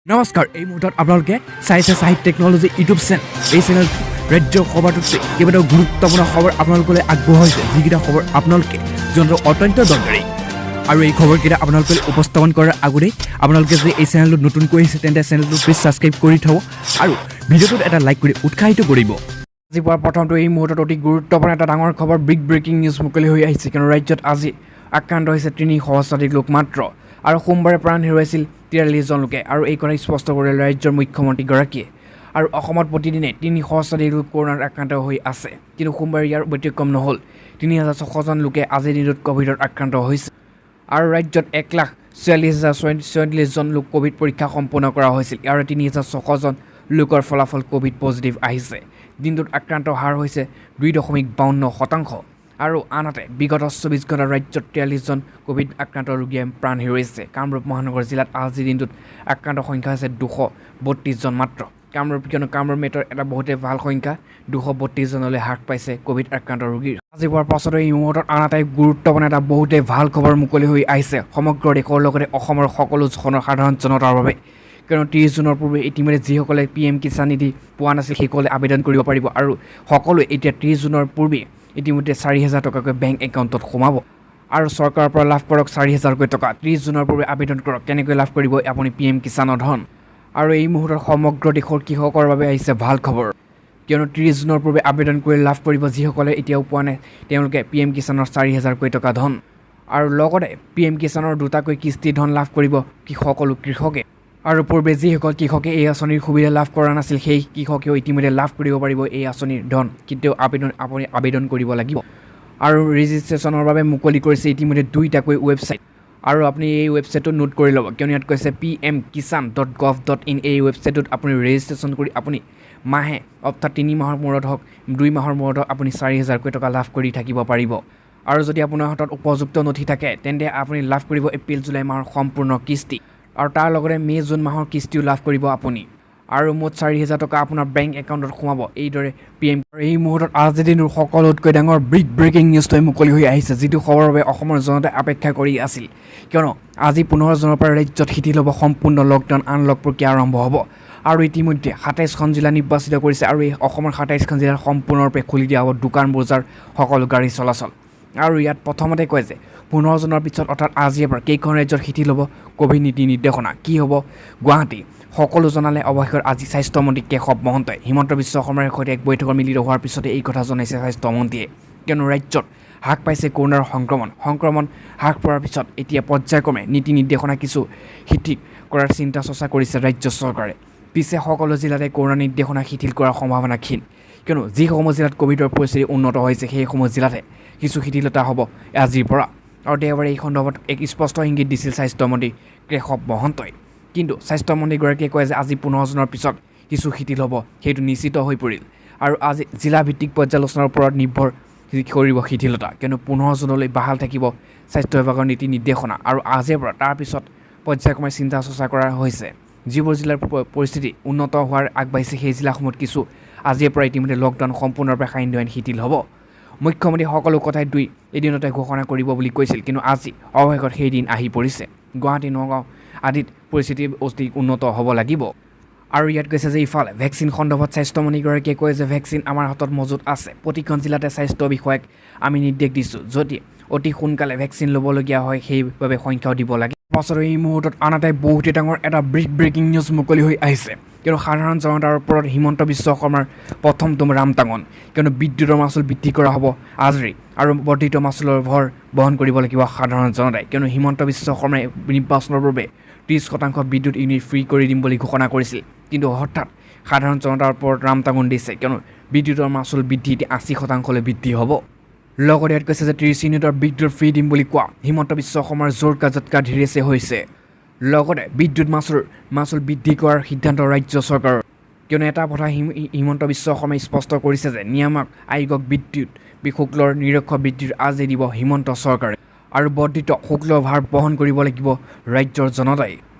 নমস্কাৰ এই মুহূৰ্তত আপোনালোকে চাইছে সাহিত্য টেকনলজি ইউটিউব চেনেল এই চেনেল ৰাজ্যৰ খবৰটোতে কেইবাটাও গুৰুত্বপূৰ্ণ খবৰ আপোনালোকলৈ আগবঢ়াইছে যিকেইটা খবৰ আপোনালোকে জনাটো অত্যন্ত দৰকাৰী আৰু এই খবৰকেইটা আপোনালোকে উপস্থাপন কৰাৰ আগতে আপোনালোকে যদি এই চেনেলটো নতুনকৈ আহিছে তেন্তে চেনেলটো প্লিজ ছাবস্ক্ৰাইব কৰি থব আৰু ভিডিঅ'টোত এটা লাইক কৰি উৎসাহিত কৰিব আজি পোৱাৰ প্ৰথমটো এই মুহূৰ্তত অতি গুৰুত্বপূৰ্ণ এটা ডাঙৰ খবৰ বিগ ব্ৰেকিং নিউজ মুকলি হৈ আহিছে কিয়নো ৰাজ্যত আজি আক্ৰান্ত হৈছে ৩০০ শতাধিক লোক মাত্ৰ আৰু সোমবাৰে প্ৰাণ হেৰুৱাইছিল ৪৩ জন লোকে আৰু এই কথা স্পষ্ট কৰিলে ৰাজ্যৰ মুখ্যমন্ত্ৰীগৰাকীয়ে আৰু অসমত প্ৰতিদিনে ৩০০ শতাধিক লোক কৰোণাত আক্ৰান্ত হৈ আছে কিন্তু সোমবাৰে ইয়াৰ ব্যতিক্ৰম নহ'ল ৩৬০০ জন লোকে আজিৰ দিনটোত ক'ভিডত আক্ৰান্ত হৈছে আৰু ৰাজ্যত ১,৪৬,০৪৬ জন লোক ক'ভিড পৰীক্ষা সম্পূৰ্ণ কৰা হৈছিল ইয়াৰে ৩,৬০০ জন লোকৰ ফলাফল ক'ভিড পজিটিভ আহিছে দিনটোত আক্ৰান্ত হাৰ হৈছে ২.৫২% আৰু আনহাতে বিগত ২৪ ঘণ্টাত ৰাজ্যত ৪৩ জন ক'ভিড আক্ৰান্ত ৰোগীয়ে প্ৰাণ হেৰুৱাইছে কামৰূপ মহানগৰ জিলাত আজিৰ দিনটোত আক্ৰান্ত সংখ্যা হৈছে ২৩২ জন মাত্ৰ কামৰূপ মেটৰ এটা বহুতে ভাল সংখ্যা ২৩২ জনলৈ হ্ৰাস পাইছে ক'ভিড আক্ৰান্ত ৰোগীৰ আজি পোৱাৰ পাছতে এই মুহূৰ্তত আন এটা গুৰুত্বপূৰ্ণ এটা বহুতে ভাল খবৰ মুকলি হৈ আহিছে সমগ্ৰ দেশৰ লগতে অসমৰ সকলো সাধাৰণ জনতাৰ বাবে কিয়নো ৩০ জুনৰ পূৰ্বে ইতিমধ্যে যিসকলে PM কিষাণ নিধি পোৱা নাছিল সেইসকলে আবেদন কৰিব পাৰিব আৰু সকলোৱে এতিয়া ৩০ জুনৰ পূৰ্বে ইতিমধ্যে ৪,০০০ টকাকৈ বেংক একাউণ্টত সোমাব আৰু চৰকাৰৰ পৰা লাভ কৰক ৪,০০০কৈ টকা ৩০ জুনৰ পূৰ্বে আবেদন কৰক কেনেকৈ লাভ কৰিব আপুনি PM কিষাণৰ ধন আৰু এই মুহূৰ্তত সমগ্ৰ দেশৰ কৃষকৰ বাবে আহিছে ভাল খবৰ কিয়নো ৩০ জুনৰ পূৰ্বে আবেদন কৰি লাভ কৰিব যিসকলে এতিয়াও পোৱা নাই তেওঁলোকে PM কিষাণৰ ৪,০০০কৈ টকা ধন আৰু লগতে PM কিষাণৰ দুটাকৈ কিস্তি ধন লাভ কৰিব সকলো কৃষকে আৰু পূৰ্বে যিসকল কৃষকে এই আঁচনিৰ সুবিধা লাভ কৰা নাছিল সেই কৃষকেও ইতিমধ্যে লাভ কৰিব পাৰিব এই আঁচনিৰ ধন কিন্তু আপুনি আবেদন কৰিব লাগিব আৰু ৰেজিষ্ট্ৰেশ্যনৰ বাবে মুকলি কৰিছে ইতিমধ্যে ২টাকৈ ৱেবছাইট আৰু আপুনি এই ৱেবছাইটটো নোট কৰি ল'ব কিয়নো ইয়াত কৈছে pmkisan.gov.in এই ৱেবছাইটটোত আপুনি ৰেজিষ্ট্ৰেশ্যন কৰি আপুনি মাহে অৰ্থাৎ ৩ মাহৰ মূৰত হওক ২ মাহৰ মূৰত হওক আপুনি ৪,০০০কৈ টকা লাভ কৰি থাকিব পাৰিব আৰু যদি আপোনাৰ হাতত উপযুক্ত নথি থাকে তেন্তে আপুনি লাভ কৰিব এপ্ৰিল জুলাই মাহৰ সম্পূৰ্ণ কিস্তি আৰু তাৰ লগতে মে' জুন মাহৰ কিস্তিও লাভ কৰিব আপুনি আৰু মুঠ ৪,০০০ টকা আপোনাৰ বেংক একাউণ্টত সোমাব এইদৰে PM এই মুহূৰ্তত আজিৰ দিনৰ সকলোতকৈ ডাঙৰ বিগ ব্ৰেকিং নিউজটোৱে মুকলি হৈ আহিছে যিটো খবৰৰ বাবে অসমৰ জনতাই অপেক্ষা কৰি আছিল কিয়নো আজি ১৫ জুনৰ পৰা ৰাজ্যত শিথিল হ'ব সম্পূৰ্ণ লকডাউন আনলক প্ৰক্ৰিয়া আৰম্ভ হ'ব আৰু ইতিমধ্যে ২৭খন জিলা নিৰ্বাচিত কৰিছে আৰু এই অসমৰ ২৭খন জিলাত সম্পূৰ্ণৰূপে খুলি দিয়া হ'ব দোকান বজাৰ সকলো গাড়ী চলাচল আৰু ইয়াত প্ৰথমতে কয় যে ১৫ জুনৰ পিছত অৰ্থাৎ আজিৰ পৰা কেইখন ৰাজ্যত শিথিল হ'ব ক'ভিড নীতি নিৰ্দেশনা কি হ'ব গুৱাহাটী সকলো জনালে অৱশেষত আজি স্বাস্থ্যমন্ত্ৰী কেশৱ মহন্তই হিমন্ত বিশ্ব শৰ্মাৰ সৈতে এক বৈঠকত মিলিত হোৱাৰ পিছতে এই কথা জনাইছে স্বাস্থ্যমন্ত্ৰীয়ে কিয়নো ৰাজ্যত হ্ৰাস পাইছে কৰোণাৰ সংক্ৰমণ হ্ৰাস পোৱাৰ পিছত এতিয়া পৰ্যায়ক্ৰমে নীতি নিৰ্দেশনা কিছু শিথিল কৰাৰ চিন্তা চৰ্চা কৰিছে ৰাজ্য চৰকাৰে পিছে সকলো জিলাতে কৰোণা নিৰ্দেশনা শিথিল কৰাৰ সম্ভাৱনা ক্ষীণ কিয়নো যিসমূহ জিলাত ক'ভিডৰ পৰিস্থিতি উন্নত হৈছে সেইসমূহ জিলাতে কিছু শিথিলতা হ'ব আজিৰ পৰা আৰু দেওবাৰে এই সন্দৰ্ভত এক স্পষ্ট ইংগিত দিছিল স্বাস্থ্যমন্ত্ৰী কেশৱ মহন্তই কিন্তু স্বাস্থ্যমন্ত্ৰীগৰাকীয়ে কয় যে আজি ১৫ জুনৰ পিছত কিছু শিথিল হ'ব সেইটো নিশ্চিত হৈ পৰিল আৰু আজি জিলাভিত্তিক পৰ্যালোচনাৰ ওপৰত নিৰ্ভৰ কৰিব শিথিলতা কিয়নো ১৫ জুনলৈ বাহাল থাকিব স্বাস্থ্য বিভাগৰ নীতি নিৰ্দেশনা আৰু আজিৰ পৰা তাৰপিছত পৰ্যায়ক্ৰমে চিন্তা চৰ্চা কৰা হৈছে যিবোৰ জিলাৰ পৰিস্থিতি উন্নত হোৱাৰ আগবাঢ়িছে সেই জিলাসমূহত কিছু আজিৰ পৰা ইতিমধ্যে লকডাউন সম্পূৰ্ণৰূপে সান্ধ্য আইন শিথিল হ'ব মুখ্যমন্ত্ৰী সকলো কথাই এদিনতে ঘোষণা কৰিব বুলি কৈছিল কিন্তু আজি অৱশেষত সেই দিন আহি পৰিছে গুৱাহাটী নগাঁও আদিত পৰিস্থিতি অতি উন্নত হ'ব লাগিব আৰু ইয়াত কৈছে যে ইফালে ভেকচিন সন্দৰ্ভত স্বাস্থ্যমন্ত্ৰীগৰাকীয়ে কয় যে ভেকচিন আমাৰ হাতত মজুত আছে প্ৰতিখন জিলাতে স্বাস্থ্য বিষয়াক আমি নিৰ্দেশ দিছোঁ যদি অতি সোনকালে ভেকচিন ল'বলগীয়া হয় সেইবাবে সংখ্যাও দিব লাগে পাছত এই মুহূৰ্তত আন এটাই বহুতেই ডাঙৰ এটা বিগ ব্ৰেকিং নিউজ মুকলি হৈ আহিছে কিয়নো সাধাৰণ জনতাৰ ওপৰত হিমন্ত বিশ্ব শৰ্মাৰ প্ৰথমটো ৰামটাঙন কিয়নো বিদ্যুতৰ মাচুল বৃদ্ধি কৰা হ'ব আজি আৰু বৰ্ধিত মাচুলৰ ভৰ বহন কৰিব লাগিব সাধাৰণ জনতাই কিয়নো হিমন্ত বিশ্ব শৰ্মাই নিৰ্বাচনৰ বাবে ৩০% বিদ্যুৎ ইউনিট ফ্ৰী কৰি দিম বুলি ঘোষণা কৰিছিল কিন্তু হঠাৎ সাধাৰণ জনতাৰ ওপৰত ৰামটাঙন দিছে কিয়নো বিদ্যুতৰ মাচুল বৃদ্ধি ৮০%লৈ বৃদ্ধি হ'ব লগতে ইয়াত কৈছে যে ৩০ ইউনিটৰ বিদ্যুৎ ফ্ৰী দিম বুলি কোৱা হিমন্ত বিশ্ব শৰ্মাৰ জোৰ কাজতকা ধীৰেছে হৈছে লগতে বিদ্যুৎ মাচুল বৃদ্ধি কৰাৰ সিদ্ধান্ত ৰাজ্য চৰকাৰৰ কিয়নো এটা কথা হিমন্ত বিশ্ব শৰ্মাই স্পষ্ট কৰিছে যে নিয়ামক আয়োগক বিদ্যুৎ শুল্কৰ নিৰক্ষ বৃদ্ধিৰ আজি দিব হিমন্ত চৰকাৰে আৰু বৰ্ধিত শুল্কৰ ভাৰ বহন কৰিব লাগিব ৰাজ্যৰ জনতাই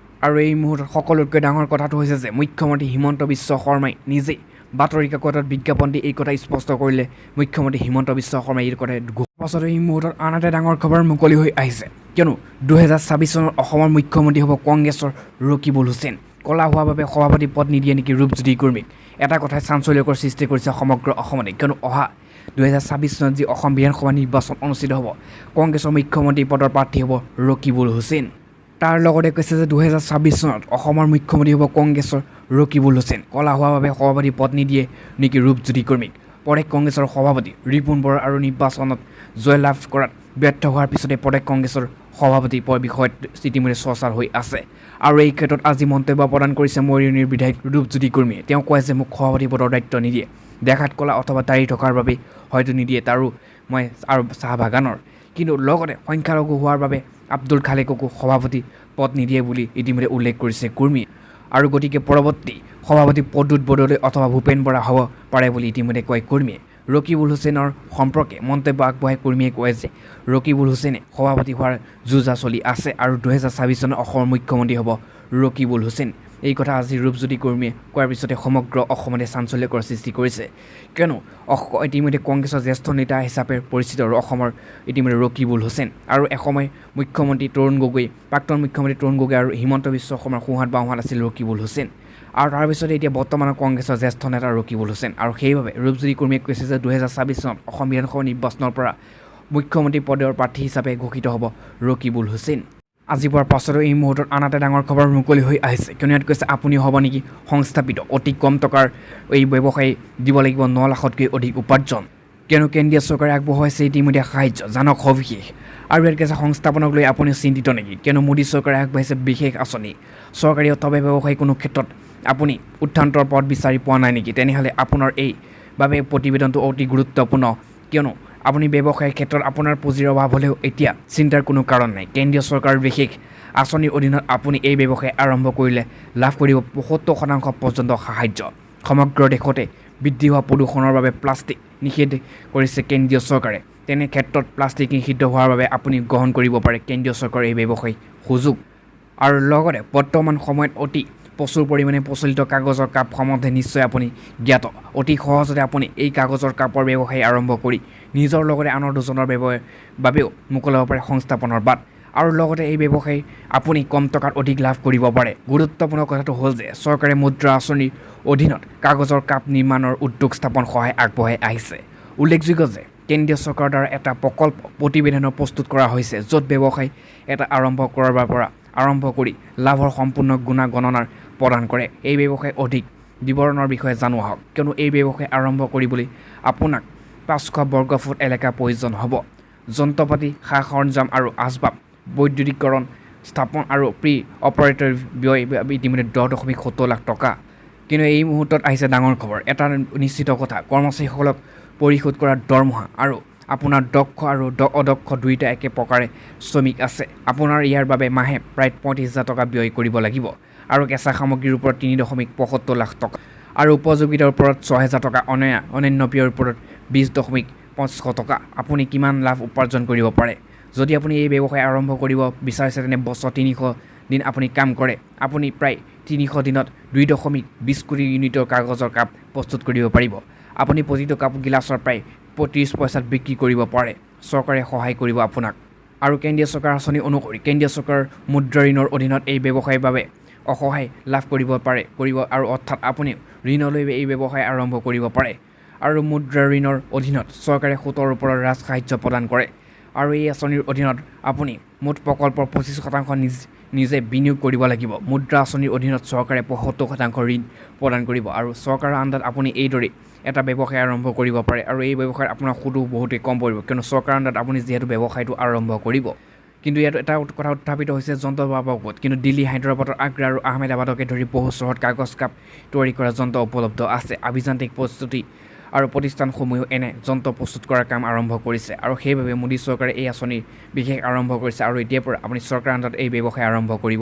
আৰু এই মুহূৰ্তত সকলোতকৈ ডাঙৰ কথাটো হৈছে যে মুখ্যমন্ত্ৰী হিমন্ত বিশ্ব শৰ্মাই নিজেই বাতৰি কাকতত বিজ্ঞাপন দি এই কথা স্পষ্ট কৰিলে মুখ্যমন্ত্ৰী হিমন্ত বিশ্ব শৰ্মাই এই কথা পাছত এই মুহূৰ্তত আন এটা ডাঙৰ খবৰ মুকলি হৈ আহিছে কিয়নো ২০২৬ চনৰ অসমৰ মুখ্যমন্ত্ৰী হ'ব কংগ্ৰেছৰ ৰকিবুল হুছেইন কলা হোৱাৰ বাবে সভাপতি পদ নিদিয়ে নেকি ৰূপজ্যোতি কুৰ্মীক এটা কথাই চাঞ্চল্যকৰ সৃষ্টি কৰিছে সমগ্ৰ অসমতে কিয়নো অহা 2026 চনত যি অসম বিধানসভা নিৰ্বাচন অনুষ্ঠিত হ'ব কংগ্ৰেছৰ মুখ্যমন্ত্ৰী পদৰ প্ৰাৰ্থী হ'ব ৰকিবুল হুছেইন তাৰ লগতে কৈছে যে 2026 চনত অসমৰ মুখ্যমন্ত্ৰী হ'ব কংগ্ৰেছৰ ৰকিবুল হুছেইন কলা হোৱাৰ বাবে সভাপতি পদ নিদিয়ে নেকি ৰূপজ্যোতি কুৰ্মীক প্ৰদেশ কংগ্ৰেছৰ সভাপতি ৰিপুণ বৰা আৰু নিৰ্বাচনত জয়লাভ কৰাত ব্যৰ্থ হোৱাৰ পিছতে প্ৰদেশ কংগ্ৰেছৰ সভাপতি পদৰ বিষয়ত ইতিমধ্যে চৰ্চাৰ হৈ আছে আৰু এই ক্ষেত্ৰত আজি মন্তব্য প্ৰদান কৰিছে মৰিয়নিৰ বিধায়ক ৰূপজ্যোতি কুৰ্মীয়ে তেওঁ কয় যে মোক সভাপতি পদৰ দায়িত্ব নিদিয়ে দেখাত কলা অথবা দাড়ি থকাৰ বাবে হয়তো নিদিয়ে তাৰো মই আৰু চাহ বাগানৰ কিন্তু লগতে সংখ্যালঘু হোৱাৰ বাবে আব্দুল খালেককো সভাপতি পদ নিদিয়ে বুলি ইতিমধ্যে উল্লেখ কৰিছে কুৰ্মীয়ে আৰু গতিকে পৰৱৰ্তী সভাপতি পদত বদলৈ অথবা ভূপেন বৰা হ'ব পাৰে বুলি ইতিমধ্যে কয় কুৰ্মীয়ে ৰকিবুল হুছেইনৰ সম্পৰ্কে মন্তব্য আগবঢ়াই কুৰ্মীয়ে কয় যে ৰকিবুল হুছেইনে সভাপতি হোৱাৰ যুঁজা চলি আছে আৰু 2026 চনত অসমৰ মুখ্যমন্ত্ৰী হ'ব ৰকিবুল হুছেইন এই কথা আজি ৰূপজ্যোতি কুৰ্মীয়ে কোৱাৰ পিছতে সমগ্ৰ অসমতে চাঞ্চল্যকৰ সৃষ্টি কৰিছে কিয়নো ইতিমধ্যে কংগ্ৰেছৰ জ্যেষ্ঠ নেতা হিচাপে পৰিচিত অসমৰ ইতিমধ্যে ৰকিবুল হুছেইন আৰু এসময় মুখ্যমন্ত্ৰী তৰুণ গগৈ প্ৰাক্তন মুখ্যমন্ত্ৰী তৰুণ গগৈ আৰু হিমন্ত বিশ্ব শৰ্মাৰ সোঁহাত বাওঁহাত আছিল ৰকিবুল হুছেইন আৰু তাৰপিছতে এতিয়া বৰ্তমানৰ কংগ্ৰেছৰ জ্যেষ্ঠ নেতা ৰকিবুল হুছেইন আৰু সেইবাবে ৰূপজ্যোতি কুৰ্মীয়ে কৈছে যে 2026 চনত অসম বিধানসভা নিৰ্বাচনৰ পৰা মুখ্যমন্ত্ৰী পদৰ প্ৰাৰ্থী হিচাপে ঘোষিত হ'ব ৰকিবুল হুছেইন আজি পোৱাৰ পাছতো এই মুহূৰ্তত আন এটা ডাঙৰ খবৰ মুকলি হৈ আহিছে কিয়নো ইয়াত কৈছে আপুনি হ'ব নেকি সংস্থাপিত অতি কম টকাৰ এই ব্যৱসায়ী দিব লাগিব 9 লাখতকৈ অধিক উপাৰ্জন কিয়নো কেন্দ্ৰীয় চৰকাৰে আগবঢ়াইছে ইতিমধ্যে সাহায্য জানক সবিশেষ আৰু ইয়াত কৈছে সংস্থাপনক লৈ আপুনি চিন্তিত নেকি কিয়নো মোদী চৰকাৰে আগবঢ়াইছে বিশেষ আঁচনি চৰকাৰী অথবা ব্যৱসায়ী কোনো ক্ষেত্ৰত আপুনি উত্থান্তৰ পথ বিচাৰি পোৱা নাই নেকি তেনেহ'লে আপোনাৰ এই বাবে প্ৰতিবেদনটো অতি গুৰুত্বপূৰ্ণ কিয়নো আপুনি ব্যৱসায়ৰ ক্ষেত্ৰত আপোনাৰ পুঁজিৰ অভাৱ হ'লেও এতিয়া চিন্তাৰ কোনো কাৰণ নাই কেন্দ্ৰীয় চৰকাৰৰ বিশেষ আঁচনিৰ অধীনত আপুনি এই ব্যৱসায় আৰম্ভ কৰিলে লাভ কৰিব ৭৫% পৰ্যন্ত সাহায্য সমগ্ৰ দেশতে বৃদ্ধি হোৱা প্ৰদূষণৰ বাবে প্লাষ্টিক নিষেধ কৰিছে কেন্দ্ৰীয় চৰকাৰে তেনে ক্ষেত্ৰত প্লাষ্টিক নিষিদ্ধ হোৱাৰ বাবে আপুনি গ্ৰহণ কৰিব পাৰে কেন্দ্ৰীয় চৰকাৰৰ এই ব্যৱসায়িক সুযোগ আৰু লগতে বৰ্তমান সময়ত অতি প্ৰচুৰ পৰিমাণে প্ৰচলিত কাগজৰ কাপ সম্বন্ধে নিশ্চয় আপুনি জ্ঞাত অতি সহজতে আপুনি এই কাগজৰ কাপৰ ব্যৱসায় আৰম্ভ কৰি নিজৰ লগতে আনৰ দুজনৰ বাবেও মুকলি হ'ব পাৰে সংস্থাপনৰ বাট আৰু লগতে এই ব্যৱসায় আপুনি কম টকাত অধিক লাভ কৰিব পাৰে গুৰুত্বপূৰ্ণ কথাটো হ'ল যে চৰকাৰে মুদ্ৰা আঁচনিৰ অধীনত কাগজৰ কাপ নিৰ্মাণৰ উদ্যোগ স্থাপন সহায় আগবঢ়াই আহিছে উল্লেখযোগ্য যে কেন্দ্ৰীয় চৰকাৰৰ দ্বাৰা এটা প্ৰকল্প প্ৰতিবেদনৰ প্ৰস্তুত কৰা হৈছে য'ত ব্যৱসায় এটা আৰম্ভ কৰাৰ পৰা আৰম্ভ কৰি লাভৰ সম্পূৰ্ণ গুণগণনাৰ প্ৰদান কৰে এই ব্যৱসায় অধিক বিৱৰণৰ বিষয়ে জানোৱা হওক কিয়নো এই ব্যৱসায় আৰম্ভ কৰিবলৈ আপোনাক 500 বৰ্গফুট এলেকা প্ৰয়োজন হ'ব যন্ত্ৰপাতি সা সৰঞ্জাম আৰু আচবাব বৈদ্যুতিকৰণ স্থাপন আৰু প্ৰি অপাৰেটৰ ব্যয় ইতিমধ্যে 10.70 লাখ টকা কিন্তু এই মুহূৰ্তত আহিছে ডাঙৰ খবৰ এটা নিশ্চিত কথা কৰ্মচাৰীসকলক পৰিশোধ কৰা দৰমহা আৰু আপোনাৰ দক্ষ আৰু অদক্ষ দুয়োটা একে প্ৰকাৰে শ্ৰমিক আছে আপোনাৰ ইয়াৰ বাবে মাহে প্ৰায় 35,000 টকা ব্যয় কৰিব লাগিব আৰু কেঁচা সামগ্ৰীৰ ওপৰত 3.75 লাখ টকা আৰু উপযোগিতাৰ ওপৰত 6,000 টকা অন্যান্য ব্যয়ৰ ওপৰত 20.500 টকা আপুনি কিমান লাভ উপাৰ্জন কৰিব পাৰে যদি আপুনি এই ব্যৱসায় আৰম্ভ কৰিব বিচাৰিছে তেনে বছৰ 300 দিন আপুনি কাম কৰে আপুনি প্ৰায় 300 দিনত 2.20 কোটি ইউনিটৰ কাগজৰ কাপ প্ৰস্তুত কৰিব পাৰিব আপুনি প্ৰতিটো কাপ গিলাচৰ প্ৰায় 35 পইচাত বিক্ৰী কৰিব পাৰে চৰকাৰে সহায় কৰিব আপোনাক আৰু কেন্দ্ৰীয় চৰকাৰ আঁচনি অনুসৰি কেন্দ্ৰীয় চৰকাৰ মুদ্ৰা ঋণৰ অধীনত এই ব্যৱসায়ৰ বাবে অসহায় লাভ কৰিব আৰু অৰ্থাৎ আপুনি ঋণলৈ এই ব্যৱসায় আৰম্ভ কৰিব পাৰে আৰু মুদ্ৰা ঋণৰ অধীনত চৰকাৰে সুতৰ ওপৰত ৰাজ সাহায্য প্ৰদান কৰে আৰু এই আঁচনিৰ অধীনত আপুনি মুঠ প্ৰকল্পৰ 25% নিজে বিনিয়োগ কৰিব লাগিব মুদ্ৰা আঁচনিৰ অধীনত চৰকাৰে 75% ঋণ প্ৰদান কৰিব আৰু চৰকাৰৰ আণ্ডাৰত আপুনি এইদৰে এটা ব্যৱসায় আৰম্ভ কৰিব পাৰে আৰু এই ব্যৱসায়ত আপোনাৰ সুদো বহুতেই কম পৰিব কিয়নো চৰকাৰৰ আণ্ডাৰত আপুনি যিহেতু ব্যৱসায়টো আৰম্ভ কৰিব কিন্তু ইয়াত এটা কথা উত্থাপিত হৈছে যন্ত্ৰৰ বাবদ কিন্তু দিল্লী হায়দৰাবাদৰ আগ্ৰা আৰু আহমেদাবাদকে ধৰি বহু চহৰত কাগজ কাপ তৈয়াৰী কৰা যন্ত্ৰ উপলব্ধ আছে আভিযান্ত্ৰিক প্ৰস্তুতি আৰু প্ৰতিষ্ঠানসমূহেও এনে যন্ত্ৰ প্ৰস্তুত কৰাৰ কাম আৰম্ভ কৰিছে আৰু সেইবাবে মোদী চৰকাৰে এই আঁচনি বিশেষ আৰম্ভ কৰিছে আৰু এতিয়াৰ পৰা আপুনি চৰকাৰৰ আণ্ডাৰত এই ব্যৱসায় আৰম্ভ কৰিব